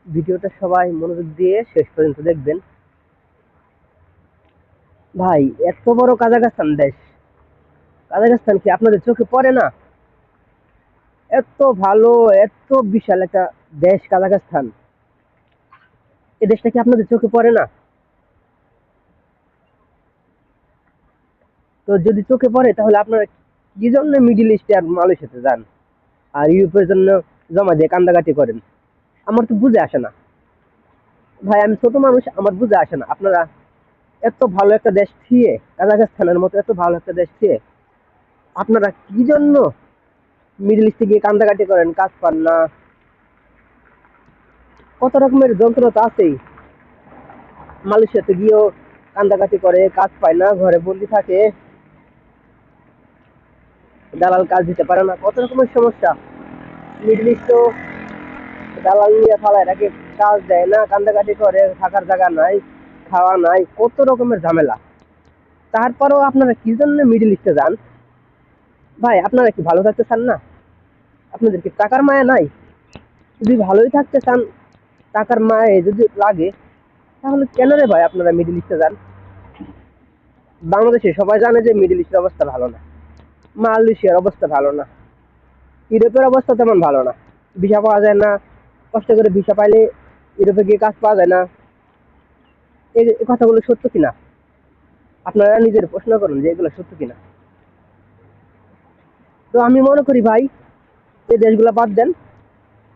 ভিডিওটা সবাই মনোযোগ দিয়ে শেষ পর্যন্ত দেখবেন। ভাই, এত বড় কাজাখস্তান দেশ, কাজাখস্তান কি আপনাদের চোখে পড়ে না? এত ভালো, এত বিশাল একটা দেশ কাজাখস্তান, এই দেশটা কি আপনাদের চোখে পড়ে না? তো যদি চোখে পড়ে তাহলে আপনারা কি জন্য মিডিল ইস্টে আর মালয়েশিয়াতে যান আর ইউরোপের জন্য জমা দিয়ে কান্দাকাটি করেন? আমার তো বুঝে আসে না ভাই, আমি ছোট মানুষ, আমার বুঝে আসে না। আপনারা এত ভালো একটা দেশ থিয়ে, কাজাখস্তানের মতো এত ভালো একটা দেশ থিয়ে আপনারা কি জন্য মিডল ইস্টে গিয়ে কান্দাকাটি করেন, কাজ পান না? কত রকমের যন্ত্রণা তো আছেই। মালয়েশিয়াতে গিয়েও কান্দাকাটি করে, কাজ পায় না, ঘরে বন্দি থাকে, দালাল কাজ দিতে পারে না, কত রকমের সমস্যা। মিডল ইস্টও দালাল নিয়ে ফালায় রাখে, কাজ দেয় না, কান্দাকাটি করে, থাকার জায়গা নাই, খাওয়া নাই, কত রকমের ঝামেলা। তারপরেও আপনারা কি জন্য মিডল ইস্টে যান? ভাই, আপনারা কি ভালো থাকতে চান না? আপনাদের কি টাকার মায়া নাই? যদি ভালোই থাকতে চান, টাকার মায়ে যদি লাগে, তাহলে কেন রে ভাই আপনারা মিডল ইস্টে যান? বাংলাদেশে সবাই জানে যে মিডল ইস্টের অবস্থা ভালো না, মালয়েশিয়ার অবস্থা ভালো না, ইউরোপের অবস্থা তেমন ভালো না। ভিসা পাওয়া যায় না, কষ্ট করে ভিসা পাইলে ইউরোপে গিয়ে কাজ পাওয়া যায় না। এই কথাগুলো সত্য কিনা? আপনারা নিজের প্রশ্ন করুন যে এগুলো সত্য কিনা। তো আমি মনে করি ভাই, এই দেশগুলো বাদ দেন,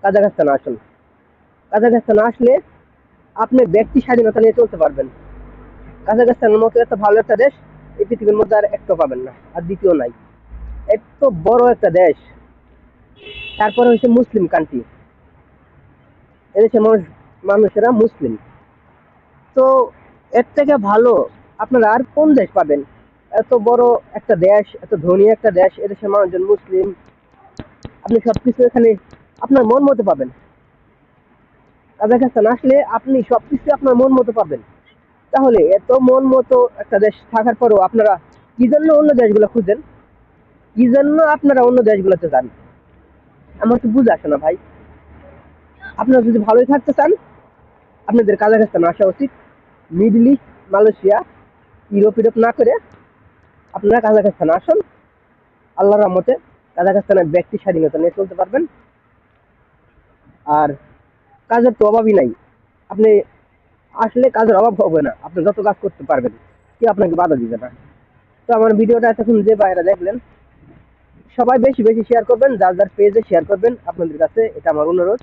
কাজাখস্তানে আসুন। কাজাখস্তানে আসলে আপনি ব্যক্তি স্বাধীনতা নিয়ে চলতে পারবেন। কাজাখস্তানের মতো এত ভালো একটা দেশ এই পৃথিবীর মধ্যে আর একটা পাবেন না, আর দ্বিতীয় নাই। এত বড় একটা দেশ, তারপরে হচ্ছে মুসলিম কান্ট্রি, এদেশের মানুষেরা মুসলিম। তো এর থেকে ভালো আপনারা আর কোন দেশ পাবেন? এত বড় একটা দেশ, এত ধনী একটা দেশ, এদেশের মানুষজন মুসলিম, আপনি সবকিছু এখানে আপনার মন মতো পাবেন। কাজাখস্তান আসলে আপনি সবকিছু আপনার মন মতো পাবেন। তাহলে এত মন মতো একটা দেশ থাকার পরেও আপনারা কি জন্য অন্য দেশগুলো খুঁজেন? কি জন্য আপনারা অন্য দেশগুলোতে যান? আমার তো বুঝে আসে না ভাই। আপনারা যদি ভালোই থাকতে চান, আপনাদের কাজাখস্তান আসা উচিত। মিডল ইস্ট, মালয়েশিয়া, ইউরোপ না করে আপনারা কাজাখস্তান আসুন। আল্লাহর রহমতে কাজাখস্তানের ব্যক্তি স্বাধীনতা নিয়ে চলতে পারবেন। আর কাজের তো অভাবই নাই। আপনি আসলে কাজের অভাব হবে না, আপনি যত কাজ করতে পারবেন, কেউ আপনাকে বাধা দিবে না। তো আমার ভিডিওটা এতক্ষণ যে বাইরে দেখলেন, সবাই বেশি বেশি শেয়ার করবেন, যার যার পেজে শেয়ার করবেন, আপনাদের কাছে এটা আমার অনুরোধ।